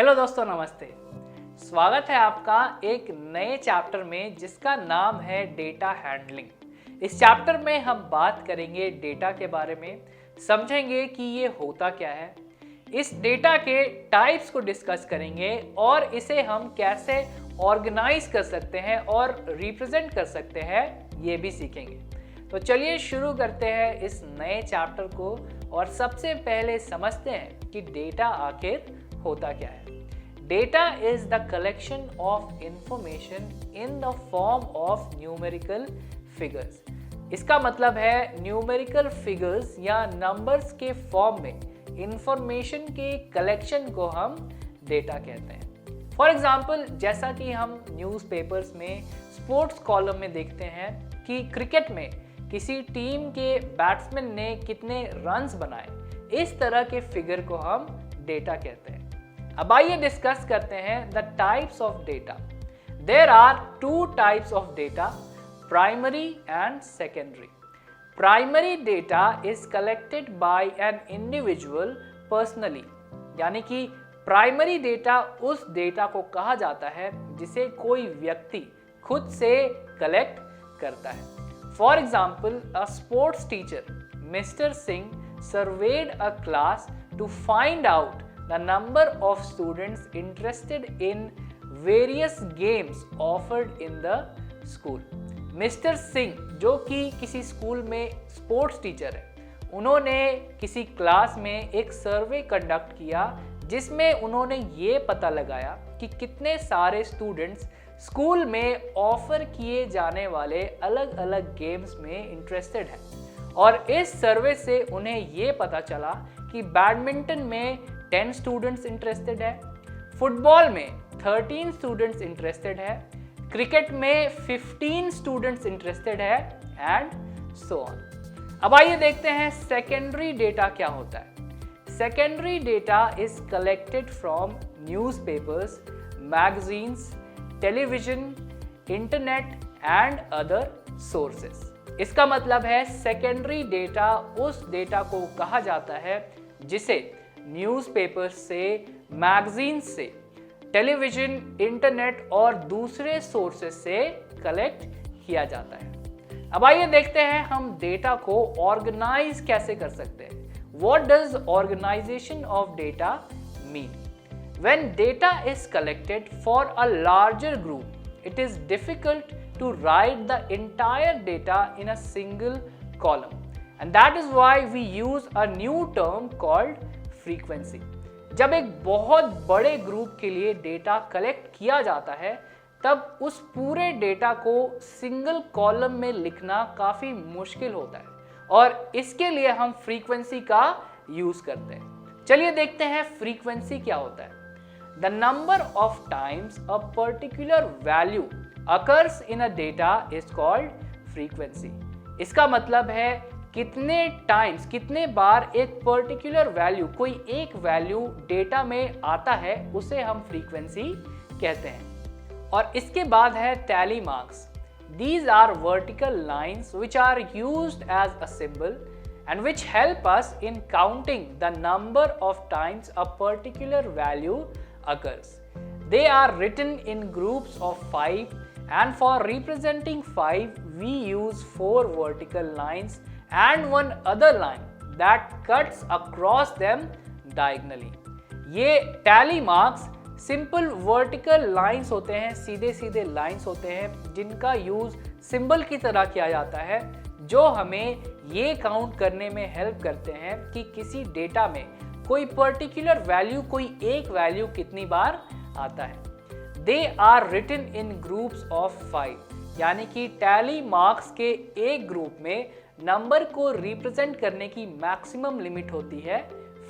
Hello दोस्तों, नमस्ते। स्वागत है आपका एक नए चैप्टर में जिसका नाम है डेटा हैंडलिंग। इस चैप्टर में हम बात करेंगे डेटा के बारे में, समझेंगे कि ये होता क्या है, इस डेटा के टाइप्स को डिस्कस करेंगे और इसे हम कैसे ऑर्गेनाइज कर सकते हैं और रिप्रेजेंट कर सकते हैं, ये भी सीखेंगे। तो चलिए शुरू करते हैं इस नए चैप्टर को और सबसे पहले समझते हैं कि डेटा आखिर होता क्या है। Data is the collection of information in the form of numerical figures. इसका मतलब है न्यूमेरिकल फिगर्स या नंबर्स के फॉर्म में इंफॉर्मेशन के कलेक्शन को हम डेटा कहते हैं। फॉर एग्जाम्पल, जैसा कि हम न्यूज़पेपर्स में स्पोर्ट्स कॉलम में देखते हैं कि क्रिकेट में किसी टीम के बैट्समैन ने कितने रन्स बनाए, इस तरह के फिगर को हम डेटा कहते हैं। अब आइए डिस्कस करते हैं the types of data. There are two types of data, primary and secondary. Primary data is collected by an individual personally, यानी कि प्राइमरी डेटा उस डेटा को कहा जाता है जिसे कोई व्यक्ति खुद से कलेक्ट करता है। For example, a sports teacher mister Singh surveyed a class to find out the number of students interested in various games offered in the school. Mister Singh, जो कि किसी स्कूल में स्पोर्ट्स टीचर है, उन्होंने किसी क्लास में एक सर्वे कंडक्ट किया जिसमें उन्होंने ये पता लगाया कि कितने सारे स्टूडेंट्स स्कूल में ऑफर किए जाने वाले अलग अलग गेम्स में इंटरेस्टेड हैं। और इस सर्वे से उन्हें ये पता चला कि बैडमिंटन में 10 स्टूडेंट्स इंटरेस्टेड है, फुटबॉल में 13 स्टूडेंट्स इंटरेस्टेड है, क्रिकेट में 15 स्टूडेंट्स इंटरेस्टेड है एंड सो ऑन। अब आइए देखते हैं सेकेंडरी डेटा क्या होता है। Secondary data is collected from newspapers, magazines, television, internet and other sources. इसका मतलब है सेकेंडरी डेटा उस डेटा को कहा जाता है जिसे न्यूज़पेपर से, मैगजीन से, टेलीविजन, इंटरनेट और दूसरे सोर्सेस से कलेक्ट किया जाता है। अब आइए देखते हैं हम डेटा को ऑर्गेनाइज कैसे कर सकते हैं। What does organisation of data mean? When data is collected for a larger group, it is difficult to write the entire data in a single column, and that is why we use a new term called frequency. जब एक बहुत बड़े group के लिए data collect किया जाता है, तब उस पूरे डेटा को सिंगल कॉलम में लिखना काफ़ी मुश्किल होता है और इसके लिए हम फ्रीक्वेंसी का यूज़ करते हैं। चलिए देखते हैं फ्रीक्वेंसी क्या होता है। The number of times a particular value occurs in a data is called frequency. इसका मतलब है कितने टाइम्स, कितने बार एक पर्टिकुलर वैल्यू, कोई एक वैल्यू डेटा में आता है, उसे हम फ्रीक्वेंसी कहते हैं। और इसके बाद है tally marks. These are vertical lines which are used as a symbol and which help us in counting the number of times a particular value occurs. They are written in groups of 5 and for representing 5 we use 4 vertical lines and one other line that cuts across them diagonally. ये tally marks simple vertical lines होते हैं, सीधे सीधे lines होते हैं जिनका use symbol की तरह किया जाता है, जो हमें ये काउंट करने में हेल्प करते हैं कि किसी डेटा में कोई पर्टिकुलर वैल्यू, कोई एक वैल्यू कितनी बार आता है। They are written in groups of 5, यानी कि टैली मार्क्स के एक ग्रुप में नंबर को रिप्रेजेंट करने की मैक्सिमम लिमिट होती है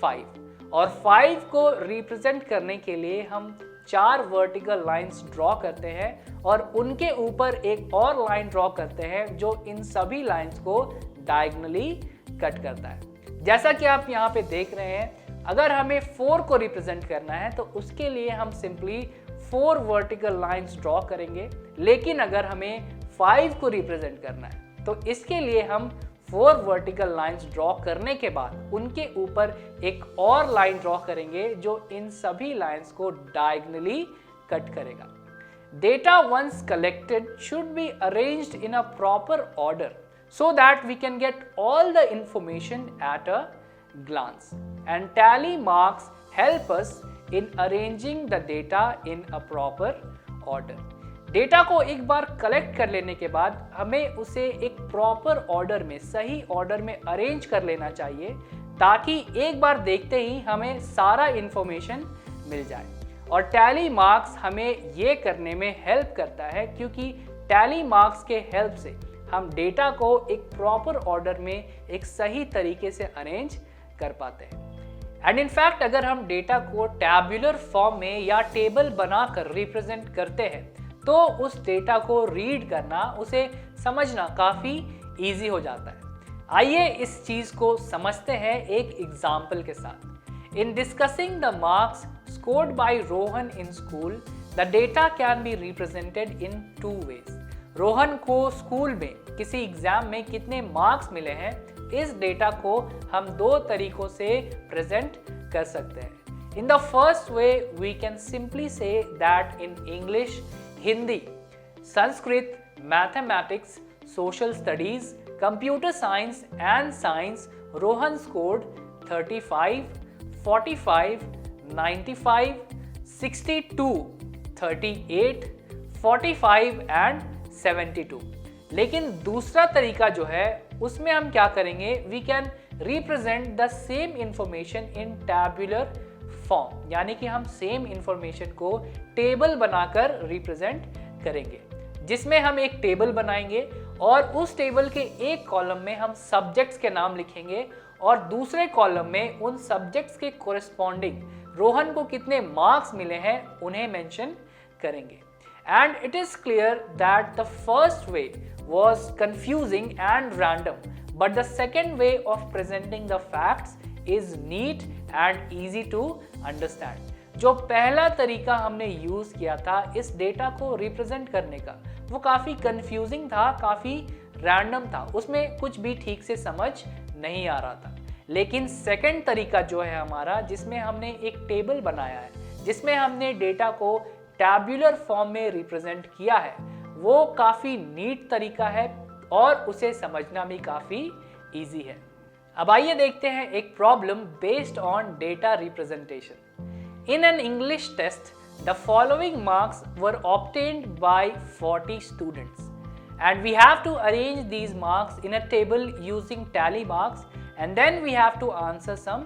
5, और 5 को रिप्रेजेंट करने के लिए हम 4 वर्टिकल लाइंस ड्रॉ करते हैं और उनके ऊपर एक और लाइन ड्रॉ करते हैं जो इन सभी लाइंस को डायगोनली कट करता है। जैसा कि आप यहाँ पे देख रहे हैं, अगर हमें 4 को रिप्रेजेंट करना है तो उसके लिए हम सिंपली 4 वर्टिकल लाइंस ड्रॉ करेंगे, लेकिन अगर हमें 5 को रिप्रेजेंट करना है तो इसके लिए हम 4 वर्टिकल लाइंस ड्रॉ करने के बाद उनके ऊपर एक और लाइन ड्रॉ करेंगे जो इन सभी लाइंस को डायगोनली कट करेगा। Data once collected should be arranged in a proper order so that we can get all the information at a glance. And tally marks help us in arranging the data in a proper order. Data को एक बार collect कर लेने के बाद हमें उसे एक proper order में, सही ऑर्डर में अरेंज कर लेना चाहिए ताकि एक बार देखते ही हमें सारा इंफॉर्मेशन मिल जाए। और टैली मार्क्स हमें ये करने में हेल्प करता है क्योंकि टैली मार्क्स के हेल्प से हम डेटा को एक प्रॉपर ऑर्डर में एक सही तरीके से अरेंज कर पाते हैं। एंड इनफैक्ट अगर हम डेटा को टैब्यूलर फॉर्म में या टेबल बनाकर रिप्रेजेंट करते हैं तो उस डेटा को रीड करना, उसे समझना काफ़ी ईजी हो जाता है। आइए इस चीज़ को समझते हैं एक एग्जाम्पल के साथ। In discussing the marks scored by Rohan in school, the data can be represented in 2 ways. Rohan को स्कूल में किसी एग्जाम में कितने मार्क्स मिले हैं, इस डेटा को हम 2 तरीकों से प्रेजेंट कर सकते हैं। In the first way, we can simply say that in English, Hindi, Sanskrit, Mathematics, Social Studies, Computer Science and Science, Rohan scored 35, 45, 95, 62, 38, 45 and 72। लेकिन दूसरा तरीका जो है उसमें हम क्या करेंगे, we can represent the same information in tabular form, यानी कि हम सेम इंफॉर्मेशन को टेबल बनाकर रिप्रेजेंट करेंगे, जिसमें हम एक टेबल बनाएंगे और उस टेबल के एक कॉलम में हम सब्जेक्ट्स के नाम लिखेंगे और दूसरे कॉलम में उन सब्जेक्ट्स के कोरिस्पॉन्डिंग रोहन को कितने मार्क्स मिले हैं उन्हें मेंशन करेंगे। And it is clear that the first way was confusing and random, but the second way of presenting the facts is neat and easy to understand. जो पहला तरीका हमने यूज किया था इस डेटा को रिप्रेजेंट करने का, वो काफ़ी कंफ्यूजिंग था, काफ़ी रैंडम था, उसमें कुछ भी ठीक से समझ नहीं आ रहा था। लेकिन सेकंड तरीका जो है हमारा, जिसमें हमने एक टेबल बनाया है, जिसमें हमने डेटा को टैब्यूलर फॉर्म में रिप्रेजेंट किया है, वो काफ़ी नीट तरीका है और उसे समझना भी काफ़ी इजी है। अब आइए देखते हैं एक problem based on data representation. In an English test the following marks were obtained by 40 students and we have to arrange these marks in a table using tally marks and then we have to answer some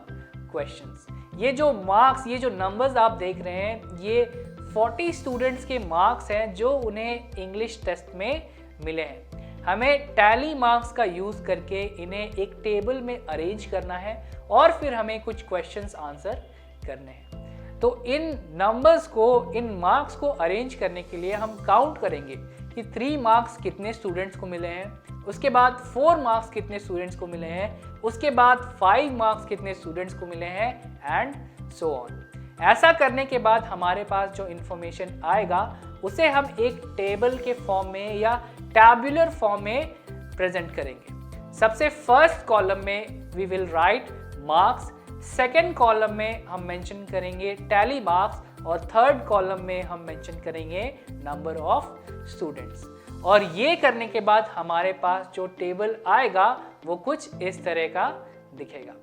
questions। ये जो marks, ये जो numbers आप देख रहे हैं, ये 40 students के मार्क्स हैं जो उन्हें इंग्लिश टेस्ट में मिले हैं। हमें टैली मार्क्स का यूज़ करके इन्हें एक टेबल में अरेंज करना है और फिर हमें कुछ क्वेश्चंस आंसर करने हैं। तो इन नंबर्स को, इन मार्क्स को अरेंज करने के लिए हम काउंट करेंगे कि 3 मार्क्स कितने स्टूडेंट्स को मिले हैं, उसके बाद 4 मार्क्स कितने स्टूडेंट्स को मिले हैं, उसके बाद 5 मार्क्स कितने स्टूडेंट्स को मिले हैं एंड सो ऑन। ऐसा करने के बाद हमारे पास जो इन्फॉर्मेशन आएगा उसे हम एक टेबल के फॉर्म में या टैब्यूलर फॉर्म में प्रेजेंट करेंगे। सबसे फर्स्ट कॉलम में we will write marks, second column में हम मेंशन करेंगे टैली मार्क्स और थर्ड कॉलम में हम मेंशन करेंगे नंबर ऑफ स्टूडेंट्स। और ये करने के बाद हमारे पास जो टेबल आएगा वो कुछ इस तरह का दिखेगा।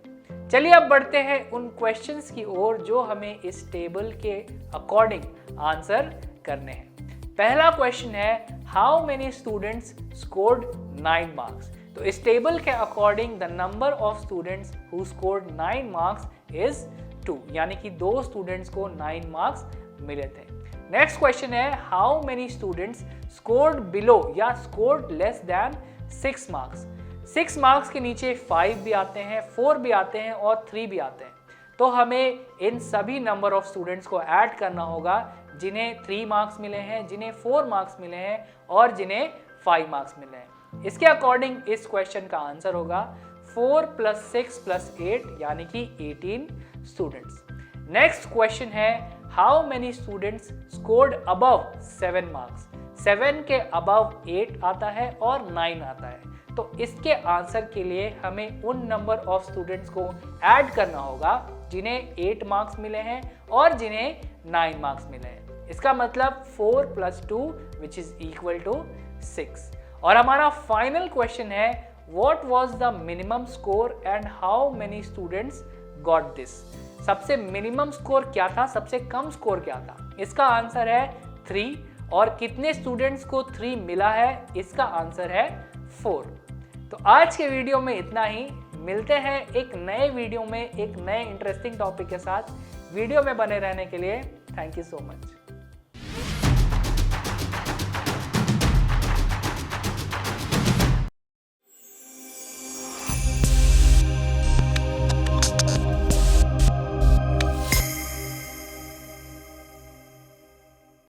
चलिए अब बढ़ते हैं उन क्वेश्चंस की ओर जो हमें इस टेबल के अकॉर्डिंग आंसर करने हैं। पहला क्वेश्चन है, how many students scored 9 marks. तो इस टेबल के according the number of students who scored 9 marks is 2, यानी कि 2 स्टूडेंट्स को 9 मार्क्स मिले थे। नेक्स्ट क्वेश्चन है, how many students scored below या scored less than 6 marks. 6 marks के नीचे 5 भी आते हैं, 4 भी आते हैं और 3 भी आते हैं। तो हमें इन सभी नंबर ऑफ स्टूडेंट्स को ऐड करना होगा जिन्हें 3 मार्क्स मिले हैं, जिन्हें 4 मार्क्स मिले हैं और जिन्हें 5 मार्क्स मिले हैं। इसके अकॉर्डिंग इस क्वेश्चन का आंसर होगा 4 + 6 + 8 यानी कि 18 स्टूडेंट्स। नेक्स्ट क्वेश्चन है, how many students scored above 7 marks. 7 के अबव 8 आता है और 9 आता है, तो इसके आंसर के लिए हमें उन नंबर ऑफ स्टूडेंट्स को ऐड करना होगा जिन्हें 8 मार्क्स मिले हैं और जिन्हें 9 मार्क्स मिले हैं। इसका मतलब 4 + 2 विच इज इक्वल टू 6। और हमारा फाइनल क्वेश्चन है what was the minimum score and how many students got this. सबसे मिनिमम स्कोर क्या था, सबसे कम स्कोर क्या था? इसका आंसर है 3। और कितने स्टूडेंट्स को 3 मिला है? इसका आंसर है 4। तो आज के वीडियो में इतना ही। मिलते हैं एक नए वीडियो में एक नए इंटरेस्टिंग टॉपिक के साथ। वीडियो में बने रहने के लिए थैंक यू सो मच।